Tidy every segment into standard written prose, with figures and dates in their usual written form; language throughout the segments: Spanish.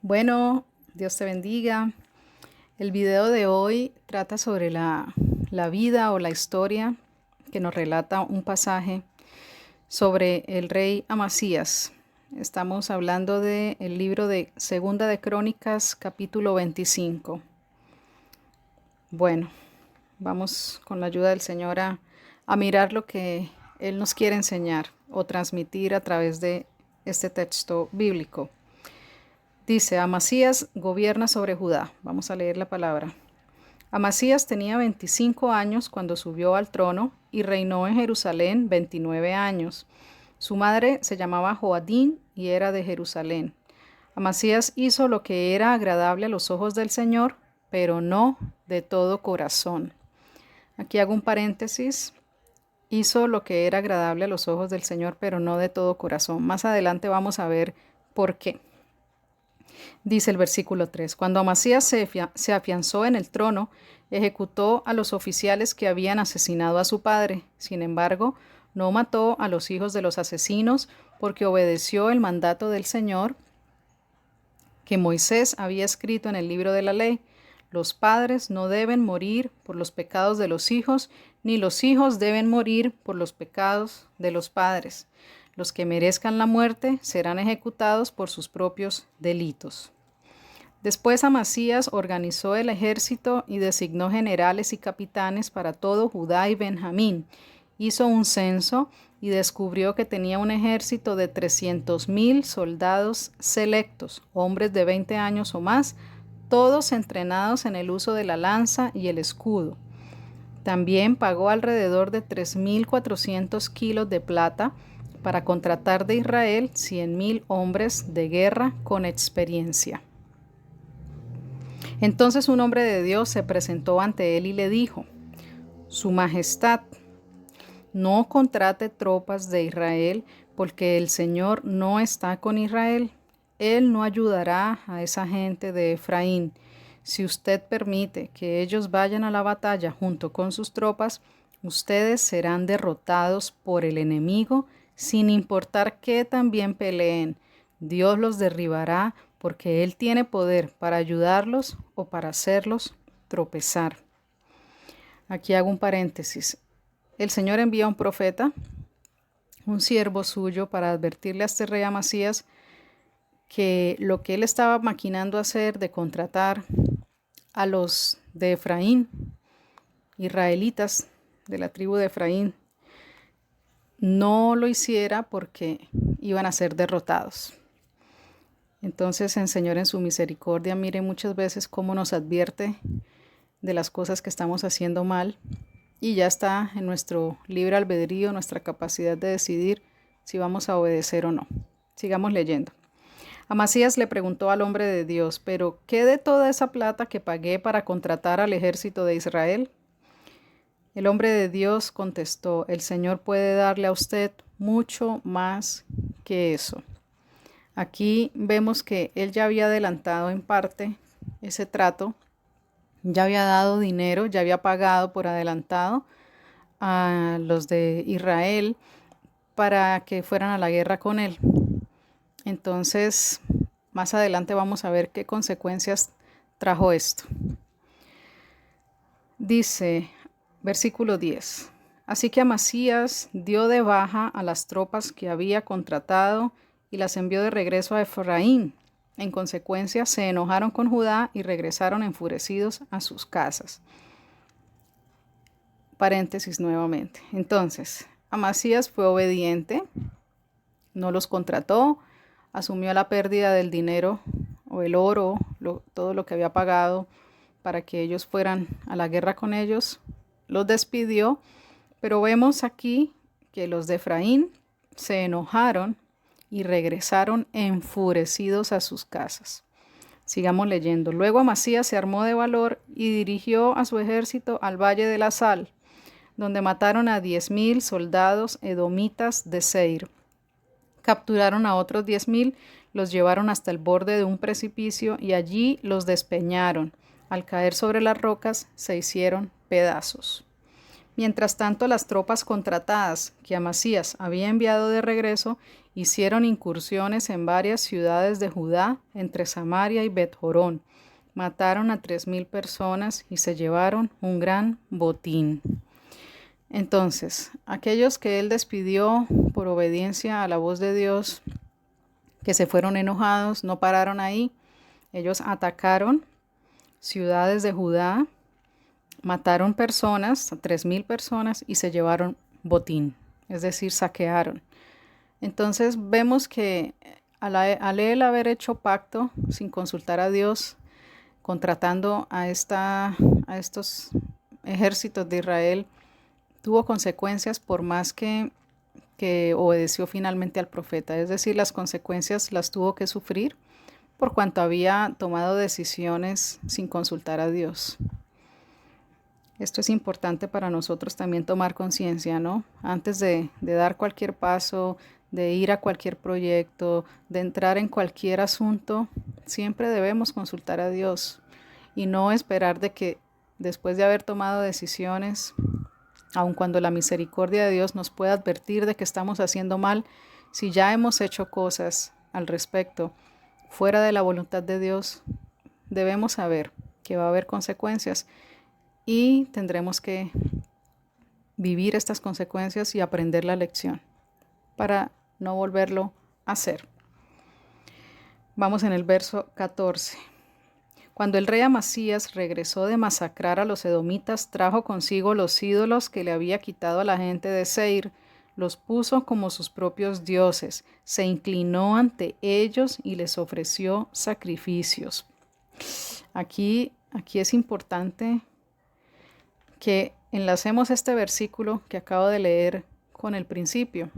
Bueno, Dios te bendiga. El video de hoy trata sobre la vida o la historia que nos relata un pasaje sobre el rey Amasías. Estamos hablando del libro de Segunda de Crónicas, capítulo 25. Bueno, vamos con la ayuda del Señor a mirar lo que Él nos quiere enseñar o transmitir a través de este texto bíblico. Dice, Amasías gobierna sobre Judá. Vamos a leer la palabra. Amasías tenía 25 años cuando subió al trono y reinó en Jerusalén 29 años. Su madre se llamaba Joadín y era de Jerusalén. Amasías hizo lo que era agradable a los ojos del Señor, pero no de todo corazón. Aquí hago un paréntesis. Hizo lo que era agradable a los ojos del Señor, pero no de todo corazón. Más adelante vamos a ver por qué. Dice el versículo 3, cuando Amasías se afianzó en el trono, ejecutó a los oficiales que habían asesinado a su padre. Sin embargo, no mató a los hijos de los asesinos porque obedeció el mandato del Señor que Moisés había escrito en el libro de la ley. Los padres no deben morir por los pecados de los hijos, ni los hijos deben morir por los pecados de los padres. Los que merezcan la muerte serán ejecutados por sus propios delitos. Después Amasías organizó el ejército y designó generales y capitanes para todo Judá y Benjamín. Hizo un censo y descubrió que tenía un ejército de 300,000 soldados selectos, hombres de 20 años o más, todos entrenados en el uso de la lanza y el escudo. También pagó alrededor de 3,400 kilos de plata para contratar de Israel 100,000 hombres de guerra con experiencia. Entonces un hombre de Dios se presentó ante él y le dijo, Su Majestad, no contrate tropas de Israel porque el Señor no está con Israel. Él no ayudará a esa gente de Efraín. Si usted permite que ellos vayan a la batalla junto con sus tropas, ustedes serán derrotados por el enemigo sin importar que también peleen. Dios los derribará porque Él tiene poder para ayudarlos o para hacerlos tropezar. Aquí hago un paréntesis. El Señor envía a un profeta, un siervo suyo, para advertirle a este rey Amasías que lo que él estaba maquinando hacer de contratar a los de Efraín, israelitas de la tribu de Efraín, no lo hiciera porque iban a ser derrotados. Entonces el Señor en su misericordia, mire muchas veces cómo nos advierte de las cosas que estamos haciendo mal y ya está en nuestro libre albedrío, nuestra capacidad de decidir si vamos a obedecer o no. Sigamos leyendo. Amasías le preguntó al hombre de Dios, ¿pero qué de toda esa plata que pagué para contratar al ejército de Israel? El hombre de Dios contestó, el Señor puede darle a usted mucho más que eso. Aquí vemos que él ya había adelantado en parte ese trato, ya había dado dinero, ya había pagado por adelantado a los de Israel para que fueran a la guerra con él. Entonces, más adelante vamos a ver qué consecuencias trajo esto. Dice, versículo 10. Así que Amasías dio de baja a las tropas que había contratado y las envió de regreso a Efraín. En consecuencia, se enojaron con Judá y regresaron enfurecidos a sus casas. Paréntesis nuevamente. Entonces, Amasías fue obediente, no los contrató, asumió la pérdida del dinero o el oro, todo lo que había pagado para que ellos fueran a la guerra con ellos, los despidió, pero vemos aquí que los de Efraín se enojaron y regresaron enfurecidos a sus casas. Sigamos leyendo. Luego Amasías se armó de valor y dirigió a su ejército al valle de la Sal, donde mataron a 10,000 soldados edomitas de Seir. Capturaron a otros 10,000, los llevaron hasta el borde de un precipicio y allí los despeñaron. Al caer sobre las rocas se hicieron pedazos. Mientras tanto, las tropas contratadas que Amasías había enviado de regreso hicieron incursiones en varias ciudades de Judá, entre Samaria y Bet-Jorón. Mataron a 3,000 personas y se llevaron un gran botín. Entonces, aquellos que él despidió por obediencia a la voz de Dios, que se fueron enojados, no pararon ahí. Ellos atacaron ciudades de Judá, mataron personas, 3,000 personas, y se llevaron botín, es decir, saquearon. Entonces vemos que al él haber hecho pacto sin consultar a Dios, contratando a estos ejércitos de Israel, tuvo consecuencias por más que obedeció finalmente al profeta. Es decir, las consecuencias las tuvo que sufrir por cuanto había tomado decisiones sin consultar a Dios. Esto es importante para nosotros también tomar conciencia, ¿no? Antes de dar cualquier paso, de ir a cualquier proyecto, de entrar en cualquier asunto, siempre debemos consultar a Dios y no esperar de que después de haber tomado decisiones, aun cuando la misericordia de Dios nos pueda advertir de que estamos haciendo mal, si ya hemos hecho cosas al respecto fuera de la voluntad de Dios, debemos saber que va a haber consecuencias y tendremos que vivir estas consecuencias y aprender la lección para no volverlo a hacer. Vamos en el verso 14. Cuando el rey Amasías regresó de masacrar a los edomitas, trajo consigo los ídolos que le había quitado a la gente de Seir, los puso como sus propios dioses, se inclinó ante ellos y les ofreció sacrificios. Aquí es importante que enlacemos este versículo que acabo de leer con el principio,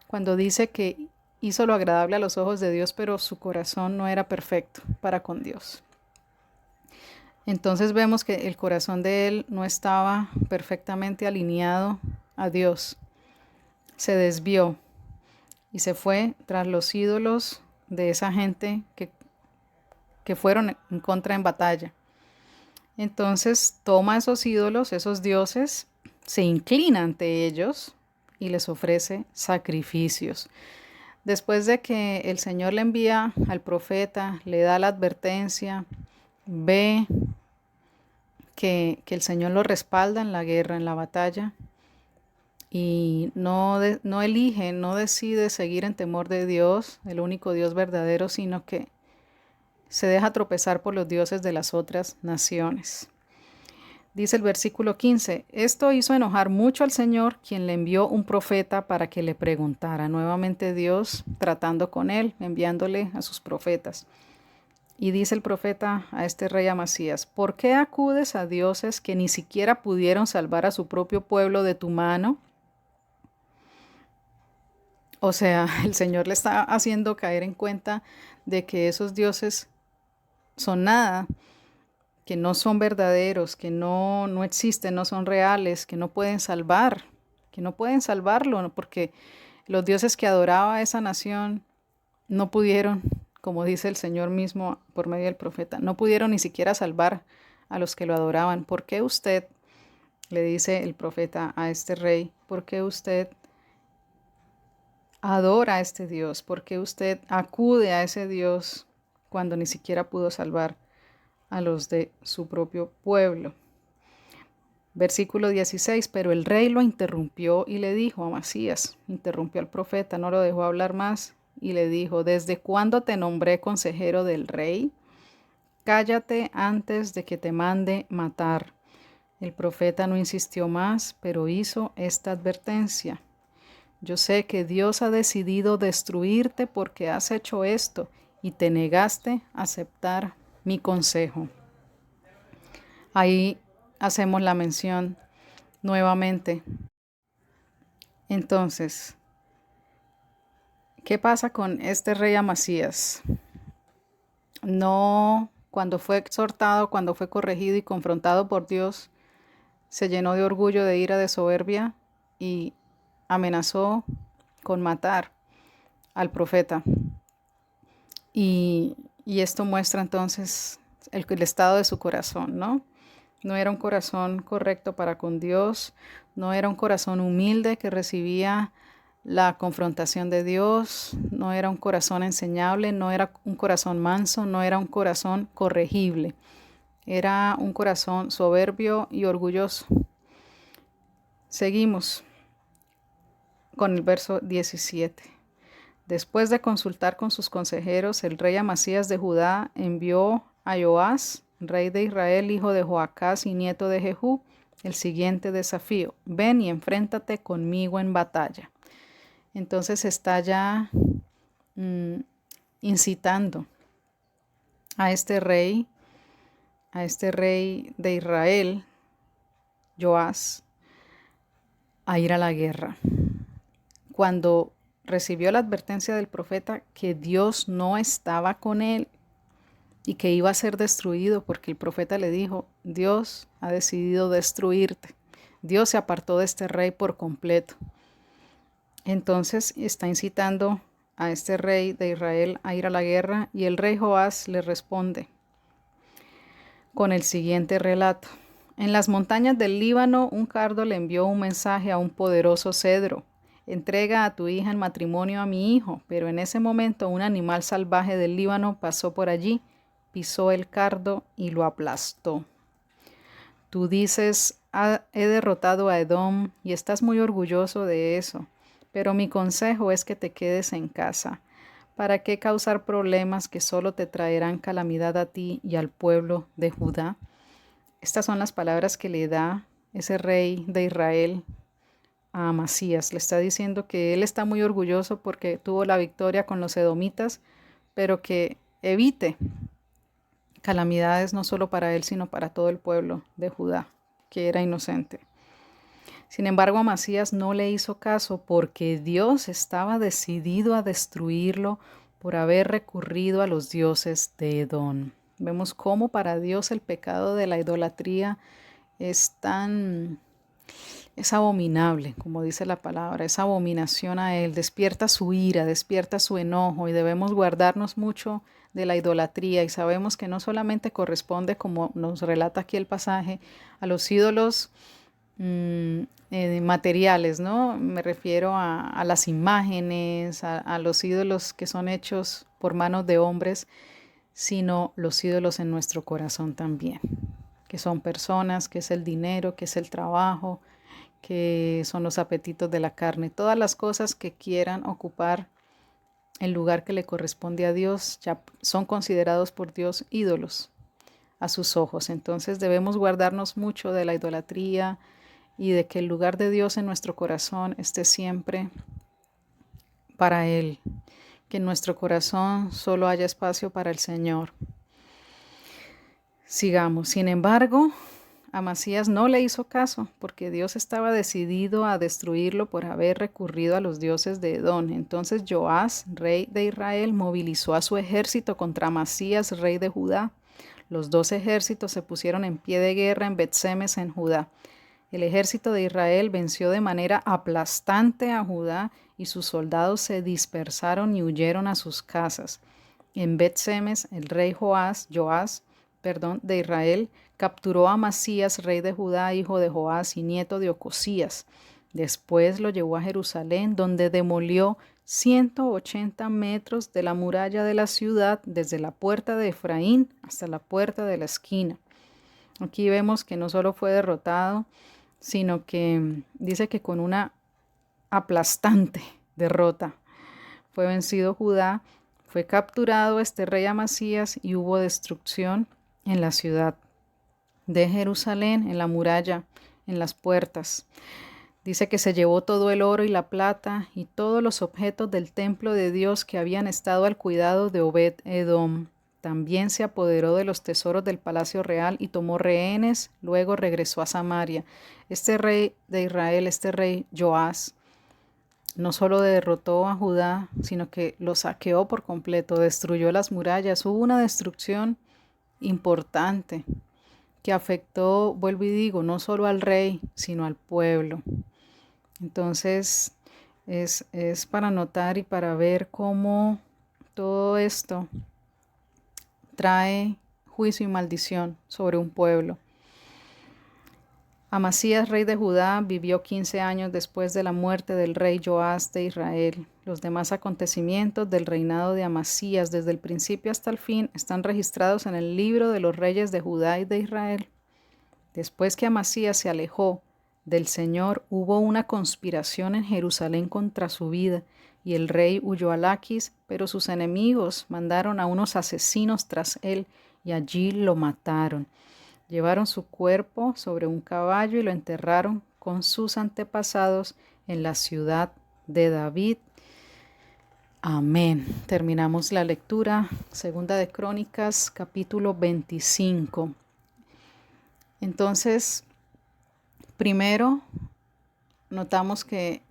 cuando dice que hizo lo agradable a los ojos de Dios, pero su corazón no era perfecto para con Dios. Entonces vemos que el corazón de él no estaba perfectamente alineado a Dios. Se desvió y se fue tras los ídolos de esa gente que fueron en contra en batalla. Entonces toma esos ídolos, esos dioses, se inclina ante ellos y les ofrece sacrificios. Después de que el Señor le envía al profeta, le da la advertencia, ve que el Señor lo respalda en la guerra, en la batalla, y no decide seguir en temor de Dios, el único Dios verdadero, sino que se deja tropezar por los dioses de las otras naciones. Dice el versículo 15, esto hizo enojar mucho al Señor, quien le envió un profeta para que le preguntara. Nuevamente Dios tratando con él, enviándole a sus profetas. Y dice el profeta a este rey Amasías, ¿por qué acudes a dioses que ni siquiera pudieron salvar a su propio pueblo de tu mano? O sea, el Señor le está haciendo caer en cuenta de que esos dioses son nada, que no son verdaderos, que no existen, no son reales, que no pueden salvarlo, porque los dioses que adoraba esa nación no pudieron, como dice el Señor mismo por medio del profeta, no pudieron ni siquiera salvar a los que lo adoraban. ¿Por qué usted, le dice el profeta a este rey, por qué usted adora a este Dios? ¿Por qué usted acude a ese Dios cuando ni siquiera pudo salvar a los de su propio pueblo? Versículo 16, pero el rey lo interrumpió y le dijo a Amasías, interrumpió al profeta, no lo dejó hablar más, y le dijo, ¿desde cuándo te nombré consejero del rey? Cállate antes de que te mande matar. El profeta no insistió más, pero hizo esta advertencia. Yo sé que Dios ha decidido destruirte porque has hecho esto y te negaste a aceptar mi consejo. Ahí hacemos la mención nuevamente. Entonces, ¿qué pasa con este rey Amasías? No, cuando fue exhortado, cuando fue corregido y confrontado por Dios, se llenó de orgullo, de ira, de soberbia y amenazó con matar al profeta. Y esto muestra entonces el estado de su corazón, ¿no? No era un corazón correcto para con Dios, no era un corazón humilde que recibía la confrontación de Dios, no era un corazón enseñable, no era un corazón manso, no era un corazón corregible, era un corazón soberbio y orgulloso. Seguimos con el verso 17. Después de consultar con sus consejeros, el rey Amasías de Judá envió a Joás, rey de Israel, hijo de Joacás y nieto de Jehú, el siguiente desafío: ven y enfréntate conmigo en batalla. Entonces está ya incitando a este rey de Israel, Joás, a ir a la guerra. Cuando recibió la advertencia del profeta que Dios no estaba con él y que iba a ser destruido, porque el profeta le dijo: Dios ha decidido destruirte. Dios se apartó de este rey por completo. Entonces está incitando a este rey de Israel a ir a la guerra, y el rey Joás le responde con el siguiente relato. En las montañas del Líbano, un cardo le envió un mensaje a un poderoso cedro: entrega a tu hija en matrimonio a mi hijo. Pero en ese momento un animal salvaje del Líbano pasó por allí, pisó el cardo y lo aplastó. Tú dices: he derrotado a Edom, y estás muy orgulloso de eso. Pero mi consejo es que te quedes en casa. ¿Para qué causar problemas que solo te traerán calamidad a ti y al pueblo de Judá? Estas son las palabras que le da ese rey de Israel a Amasías. Le está diciendo que él está muy orgulloso porque tuvo la victoria con los edomitas, pero que evite calamidades no solo para él, sino para todo el pueblo de Judá, que era inocente. Sin embargo, Amasías no le hizo caso porque Dios estaba decidido a destruirlo por haber recurrido a los dioses de Edom. Vemos cómo para Dios el pecado de la idolatría es abominable, como dice la palabra, es abominación a él, despierta su ira, despierta su enojo, y debemos guardarnos mucho de la idolatría. Y sabemos que no solamente corresponde, como nos relata aquí el pasaje, a los ídolos materiales, ¿no? Me refiero a las imágenes, a los ídolos que son hechos por manos de hombres, sino los ídolos en nuestro corazón también, que son personas, que es el dinero, que es el trabajo, que son los apetitos de la carne, todas las cosas que quieran ocupar el lugar que le corresponde a Dios, ya son considerados por Dios ídolos a sus ojos. Entonces debemos guardarnos mucho de la idolatría y de que el lugar de Dios en nuestro corazón esté siempre para Él, que en nuestro corazón solo haya espacio para el Señor. Sigamos. Sin embargo, Amasías no le hizo caso porque Dios estaba decidido a destruirlo por haber recurrido a los dioses de Edom. Entonces Joás, rey de Israel, movilizó a su ejército contra Amasías, rey de Judá. Los dos ejércitos se pusieron en pie de guerra en Bet-Semes, en Judá. El ejército de Israel venció de manera aplastante a Judá, y sus soldados se dispersaron y huyeron a sus casas. En Bet-Semes, el rey Joás de Israel capturó a Amasías, rey de Judá, hijo de Joás y nieto de Ocosías. Después lo llevó a Jerusalén, donde demolió 180 metros de la muralla de la ciudad, desde la puerta de Efraín hasta la puerta de la esquina. Aquí vemos que no solo fue derrotado, sino que dice que con una aplastante derrota fue vencido Judá, fue capturado este rey Amasías y hubo destrucción en la ciudad de Jerusalén, en la muralla, en las puertas. Dice que se llevó todo el oro y la plata y todos los objetos del templo de Dios que habían estado al cuidado de Obed-Edom. También se apoderó de los tesoros del palacio real y tomó rehenes, luego regresó a Samaria. Este rey de Israel, este rey Joás, no solo derrotó a Judá, sino que lo saqueó por completo, destruyó las murallas. Hubo una destrucción importante que afectó, vuelvo y digo, no solo al rey, sino al pueblo. Entonces es para notar y para ver cómo todo esto trae juicio y maldición sobre un pueblo. Amasías, rey de Judá, vivió 15 años después de la muerte del rey Joás de Israel. Los demás acontecimientos del reinado de Amasías, desde el principio hasta el fin, están registrados en el libro de los reyes de Judá y de Israel. Después que Amasías se alejó del Señor, hubo una conspiración en Jerusalén contra su vida, y el rey huyó a Laquis, pero sus enemigos mandaron a unos asesinos tras él, y allí lo mataron. Llevaron su cuerpo sobre un caballo y lo enterraron con sus antepasados en la ciudad de David. Amén. Terminamos la lectura. Segunda de Crónicas, capítulo 25. Entonces, primero, notamos que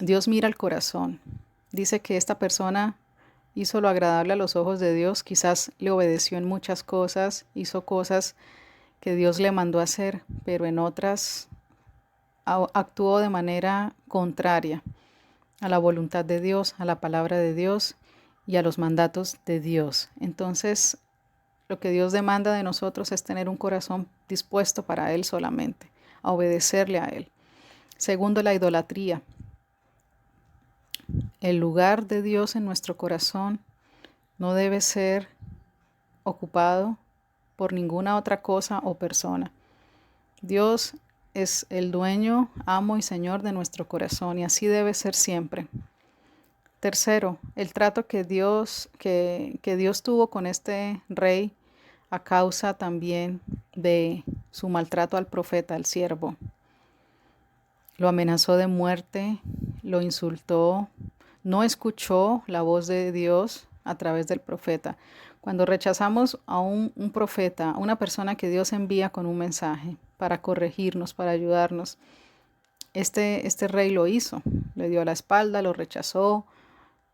Dios mira el corazón. Dice que esta persona hizo lo agradable a los ojos de Dios, quizás le obedeció en muchas cosas, hizo cosas que Dios le mandó a hacer, pero en otras actuó de manera contraria a la voluntad de Dios, a la palabra de Dios y a los mandatos de Dios. Entonces, lo que Dios demanda de nosotros es tener un corazón dispuesto para Él solamente, a obedecerle a Él. Segundo, la idolatría. El lugar de Dios en nuestro corazón no debe ser ocupado por ninguna otra cosa o persona. Dios es el dueño, amo y Señor de nuestro corazón, y así debe ser siempre. Tercero, el trato que Dios tuvo con este rey a causa también de su maltrato al profeta, al siervo. Lo amenazó de muerte, lo insultó, no escuchó la voz de Dios a través del profeta. Cuando rechazamos a un profeta, a una persona que Dios envía con un mensaje para corregirnos, para ayudarnos, este rey lo hizo, le dio la espalda, lo rechazó,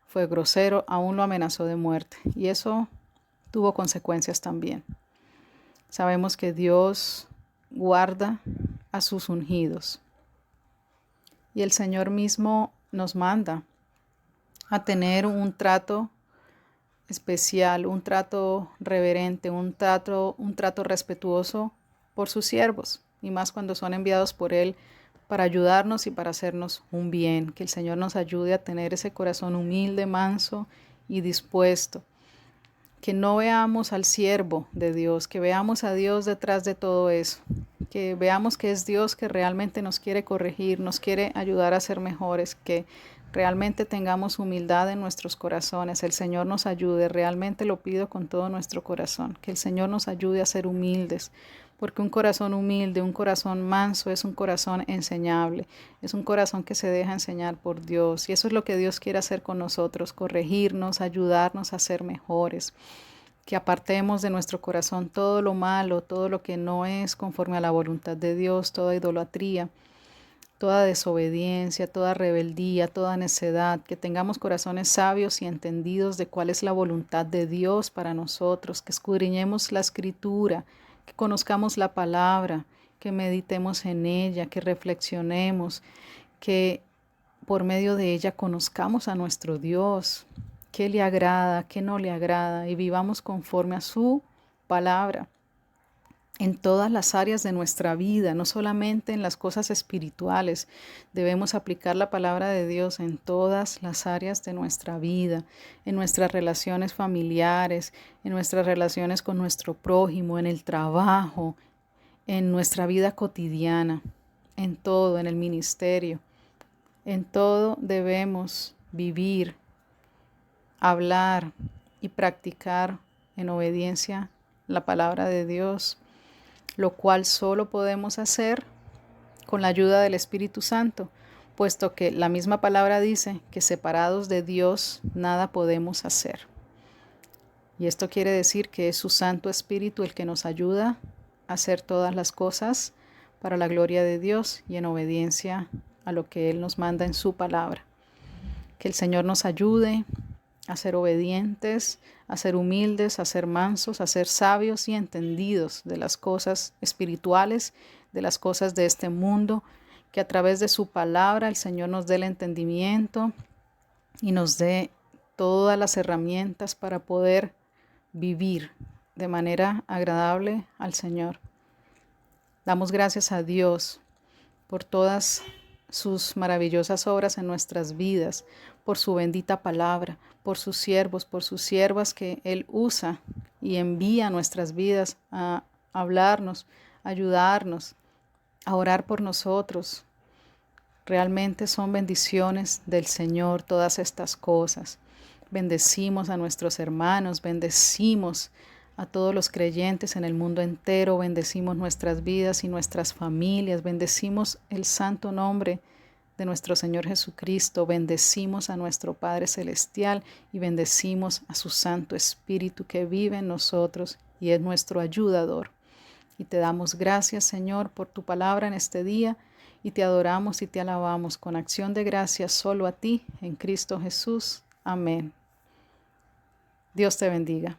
fue grosero, aún lo amenazó de muerte. Y eso tuvo consecuencias también. Sabemos que Dios guarda a sus ungidos. Y el Señor mismo nos manda a tener un trato especial, un trato reverente, un trato respetuoso por sus siervos, y más cuando son enviados por Él para ayudarnos y para hacernos un bien. Que el Señor nos ayude a tener ese corazón humilde, manso y dispuesto. Que no veamos al siervo de Dios, que veamos a Dios detrás de todo eso. Que veamos que es Dios que realmente nos quiere corregir, nos quiere ayudar a ser mejores, que realmente tengamos humildad en nuestros corazones. El Señor nos ayude, realmente lo pido con todo nuestro corazón, que el Señor nos ayude a ser humildes, porque un corazón humilde, un corazón manso es un corazón enseñable, es un corazón que se deja enseñar por Dios, y eso es lo que Dios quiere hacer con nosotros, corregirnos, ayudarnos a ser mejores. Que apartemos de nuestro corazón todo lo malo, todo lo que no es conforme a la voluntad de Dios, toda idolatría, toda desobediencia, toda rebeldía, toda necedad, que tengamos corazones sabios y entendidos de cuál es la voluntad de Dios para nosotros, que escudriñemos la Escritura, que conozcamos la palabra, que meditemos en ella, que reflexionemos, que por medio de ella conozcamos a nuestro Dios, qué le agrada, qué no le agrada, y vivamos conforme a su palabra en todas las áreas de nuestra vida, no solamente en las cosas espirituales. Debemos aplicar la palabra de Dios en todas las áreas de nuestra vida, en nuestras relaciones familiares, en nuestras relaciones con nuestro prójimo, en el trabajo, en nuestra vida cotidiana, en todo, en el ministerio. En todo debemos vivir, hablar y practicar en obediencia la palabra de Dios, lo cual solo podemos hacer con la ayuda del Espíritu Santo, puesto que la misma palabra dice que separados de Dios nada podemos hacer. Y esto quiere decir que es su Santo Espíritu el que nos ayuda a hacer todas las cosas para la gloria de Dios y en obediencia a lo que Él nos manda en su palabra. Que el Señor nos ayude a ser obedientes, a ser humildes, a ser mansos, a ser sabios y entendidos de las cosas espirituales, de las cosas de este mundo, que a través de su palabra el Señor nos dé el entendimiento y nos dé todas las herramientas para poder vivir de manera agradable al Señor. Damos gracias a Dios por todas sus maravillosas obras en nuestras vidas, por su bendita palabra, por sus siervos, por sus siervas que Él usa y envía a nuestras vidas a hablarnos, a ayudarnos, a orar por nosotros. Realmente son bendiciones del Señor todas estas cosas. Bendecimos a nuestros hermanos, bendecimos a todos los creyentes en el mundo entero, bendecimos nuestras vidas y nuestras familias, bendecimos el santo nombre de nuestro Señor Jesucristo, bendecimos a nuestro Padre Celestial y bendecimos a su Santo Espíritu que vive en nosotros y es nuestro ayudador. Y te damos gracias, Señor, por tu palabra en este día y te adoramos y te alabamos con acción de gracias solo a ti, en Cristo Jesús. Amén. Dios te bendiga.